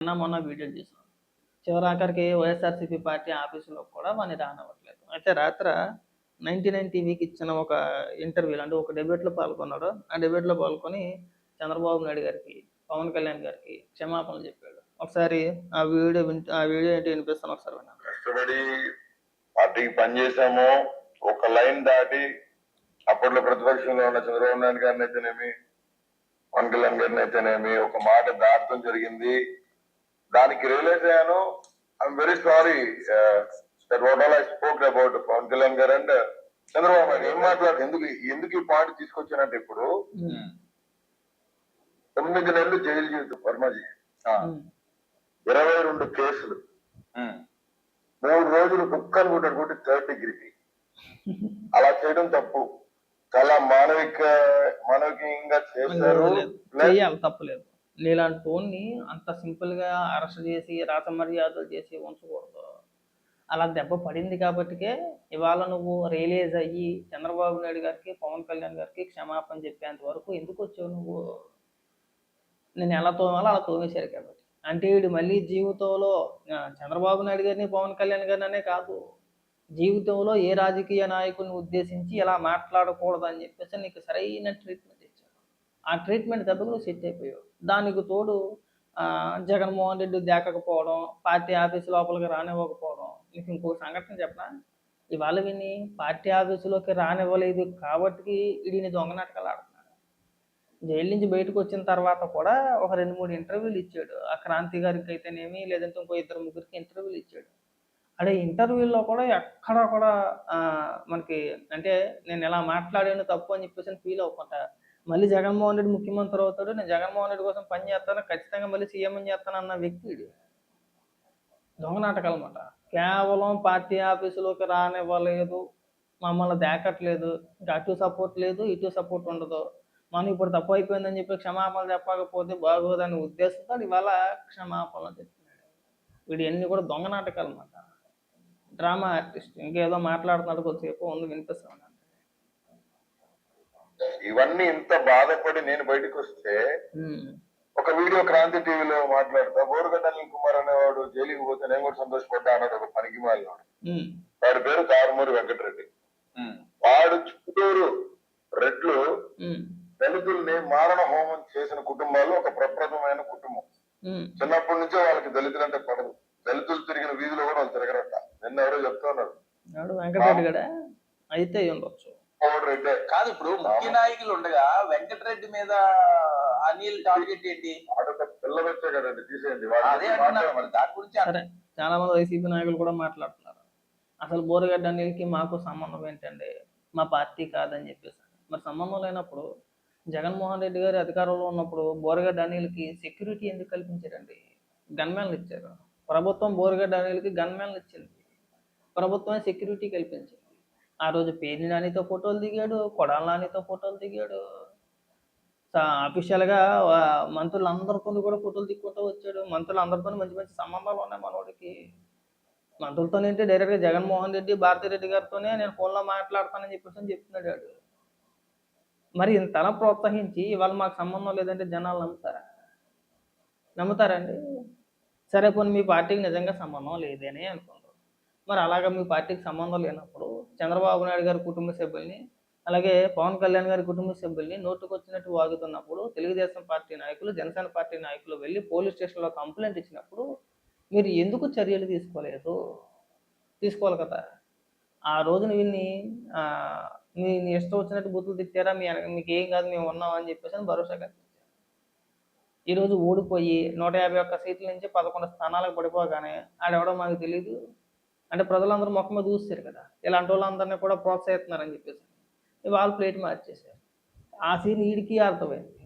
మొన్న వీడియోలు చూసాం. చివరాఖరికి వైఎస్ఆర్సీపీ పార్టీ ఆఫీసులో కూడా వాడిని రానివ్వట్లేదు. అయితే రాత్ర 99 టీవీకి ఇచ్చిన ఒక ఇంటర్వ్యూలో అంటే ఒక డిబేట్లో పాల్గొన్నాడు. ఆ డిబేట్లో పాల్గొని చంద్రబాబు నాయుడు గారికి, పవన్ కళ్యాణ్ గారికి క్షమాపణలు చెప్పాడు. ఒకసారి ఆ వీడియో ఏంటి వినిపిస్తాను, ఒకసారి విన్నాను. కష్టపడి పార్టీకి పనిచేసాము, ఒక లైన్ దాటి అప్పట్లో ప్రతిపక్షంలో ఉన్న చంద్రబాబు నాయుడు గారిని అయితేనేమి, పవన్ కళ్యాణ్ గారిని అయితేనేమి ఒక మాట దాటడం జరిగింది. దానికి రియలైజ్ అయ్యాను. I'm very sorry that what all I spoke about Pavan Kalyan garu and Chandrababu Naidu. ఏం మాట్లాడు ఎందుకు ఈ పాయింట్ తీసుకొచ్చానంటే, ఇప్పుడు 9 నెలలు జైలు జీవితం వర్మజీ, 22 కేసులు, 3 రోజులు కుక్కను కొట్టి 3rd డిగ్రీకి అలా చేయడం తప్పు. చాలా మానవికంగా చేశారు. తప్పులేదు. నీలాంటి టోన్ని అంత సింపుల్ గా అరెస్ట్ చేసి రాతమర్యాదలు చేసి ఉంచకూడదు. అలా దెబ్బ పడింది కాబట్టికే ఇవాళ నువ్వు రియలైజ్ అయ్యి చంద్రబాబు నాయుడు గారికి, పవన్ కళ్యాణ్ గారికి క్షమాపణ చెప్పేంత వరకు ఎందుకు వచ్చావు నువ్వు? నేను ఎలా తోమాలో అలా తోమేశారు కాబట్టి. అంటే వీడు మళ్ళీ జీవితంలో చంద్రబాబు నాయుడు గారిని, పవన్ కళ్యాణ్ గారిని అనే కాదు, జీవితంలో ఏ రాజకీయ నాయకుడిని ఉద్దేశించి ఇలా మాట్లాడకూడదు అని చెప్పేసి నీకు సరైన ట్రీట్మెంట్ ఇచ్చారు. ఆ ట్రీట్మెంట్ దెబ్బకు నువ్వు సెట్ అయిపోయావు. దానికి తోడు జగన్మోహన్ రెడ్డి దేకకపోవడం, పార్టీ ఆఫీసు లోపలికి రానివ్వకపోవడం. నీకు ఇంకో సంఘటన చెప్పనా? ఇవాళ విని పార్టీ ఆఫీసులోకి రానివ్వలేదు కాబట్టి వీడిని దొంగ నాటకాలు ఆడుతున్నాడు. జైలు నుంచి బయటకు వచ్చిన తర్వాత కూడా ఒక 2-3 ఇంటర్వ్యూలు ఇచ్చాడు. ఆ క్రాంతి గారికి అయితేనేమి, లేదంటే ఇంకో 2-3 ఇంటర్వ్యూలు ఇచ్చాడు. అదే ఇంటర్వ్యూల్లో కూడా ఎక్కడా కూడా మనకి అంటే నేను ఎలా మాట్లాడాను తప్పు అని చెప్పేసి ఫీల్ అవ్వకుండా మళ్ళీ జగన్మోహన్ రెడ్డి ముఖ్యమంత్రి అవుతాడు, నేను జగన్మోహన్ రెడ్డి కోసం పని చేస్తాను, ఖచ్చితంగా మళ్ళీ సీఎం అని చేస్తాను అన్న వ్యక్తి దొంగ నాటకాలు అన్నమాట. కేవలం పార్టీ ఆఫీసులోకి రానివ్వలేదు, మమ్మల్ని దేకట్లేదు, ఇంకా అటు సపోర్ట్ లేదు, ఇటు సపోర్ట్ ఉండదు, మనం ఇప్పుడు తప్పు అయిపోయిందని చెప్పి క్షమాపణలు చెప్పకపోతే బాగోదనే ఉద్దేశంతో ఇవాళ క్షమాపణలు చెప్తున్నాడు. వీడు అన్ని కూడా దొంగ నాటకాలు అన్నమాట. Drama artist. ఇంకేదో మాట్లాడుతున్నాడు, కొద్దిసేపు ఉంది వినిపిస్తాను. ఇవన్నీ ఇంత బాధపడి నేను బయటకు వస్తే ఒక వీడియో క్రాంతి టీవీలో మాట్లాడతా, బోరుగడ్డ అనిల్ కుమార్ అనేవాడు జైలుకి పోతే నేను కూడా సంతోషపడ్డా అన్నాడు ఒక పనికి మాలినాడు. వాడి పేరు తారుమూరి వెంకటరెడ్డి. వాడు చుట్టూరు రెడ్లు దళితుల్ని మారణ హోమం చేసిన కుటుంబాలు ఒక ప్రప్రథమైన కుటుంబం. చిన్నప్పటి నుంచే వాళ్ళకి దళితులు అంటే పడదు. దళితులు తిరిగిన వీధిలో కూడా వాళ్ళు తిరగరట. నిన్న ఎవరో చెప్తున్నారు. అయితే ఉండొచ్చు. రెడ్డి కాదు, ఇప్పుడు ముఖ్య నాయకులు ఉండగా వెంకటరెడ్డి మీద అనిల్ టార్గెట్ ఏంటి? పిల్ల వచ్చే కదండి, తీసేయండి. దాని గురించి చాలా మంది వైసీపీ నాయకులు కూడా మాట్లాడుతున్నారు. అసలు బోరగడ్డ అనిల్కి మాకు సంబంధం ఏంటండి, మా పార్టీ కాదని చెప్పేసి. మరి సంబంధం లేనప్పుడు జగన్మోహన్ రెడ్డి గారి అధికారంలో ఉన్నప్పుడు బోరగడ్డ అనిల్కి సెక్యూరిటీ ఎందుకు కల్పించారండి? గన్మ్యాన్లు ఇచ్చారు. ప్రభుత్వం బోరగడ్డ అనిల్కి గన్మ్యాన్లు ఇచ్చింది, ప్రభుత్వమే సెక్యూరిటీ కల్పించింది. ఆ రోజు పేర్ని నానితో ఫోటోలు దిగాడు, కొడాల నానితో ఫోటోలు దిగాడు, అఫీషియల్గా మంత్రులందరితో కూడా ఫోటోలు దిక్కుంటూ వచ్చాడు. మంత్రులందరితో మంచి మంచి సంబంధాలు ఉన్నాయి మనోడికి. మంత్రులతోనేంటి డైరెక్ట్గా జగన్మోహన్ రెడ్డి, భారతిరెడ్డి గారితోనే నేను ఫోన్లో మాట్లాడతానని చెప్పేసి చెప్తున్నాడు వాడు. మరి ఇంతలా ప్రోత్సహించి ఇవాళ మాకు సంబంధం లేదంటే జనాలు నమ్ముతారండి? సరే పోనీ మీ పార్టీకి నిజంగా సంబంధం లేదని అనుకుంటారు. మరి అలాగా మీ పార్టీకి సంబంధం లేనప్పుడు చంద్రబాబు నాయుడు గారి కుటుంబ సభ్యుల్ని, అలాగే పవన్ కళ్యాణ్ గారి కుటుంబ సభ్యుల్ని నోటుకొచ్చినట్టు వాగుతున్నప్పుడు తెలుగుదేశం పార్టీ నాయకులు, జనసేన పార్టీ నాయకులు వెళ్ళి పోలీస్ స్టేషన్లో కంప్లైంట్ ఇచ్చినప్పుడు మీరు ఎందుకు చర్యలు తీసుకోలేదు? తీసుకోవాలి కదా. ఆ రోజున వీళ్ళని మీ ఇష్టం వచ్చినట్టు బుద్ధులు తిట్టారా, మీకు ఏం కాదు మేము ఉన్నాం అని చెప్పేసి భరోసా కల్పించారు. ఈరోజు ఓడిపోయి 151 సీట్ల నుంచి 11 స్థానాలకు పడిపోగానే ఆడెవడో మాకు తెలియదు అంటే ప్రజలందరూ మొక్క మీద చూస్తారు కదా, ఇలాంటి వాళ్ళందరినీ కూడా ప్రోత్సహిస్తున్నారని చెప్పేసి వాళ్ళు ప్లేట్ మార్చేశారు. ఆ సీన్ వీడికి అర్థమైంది.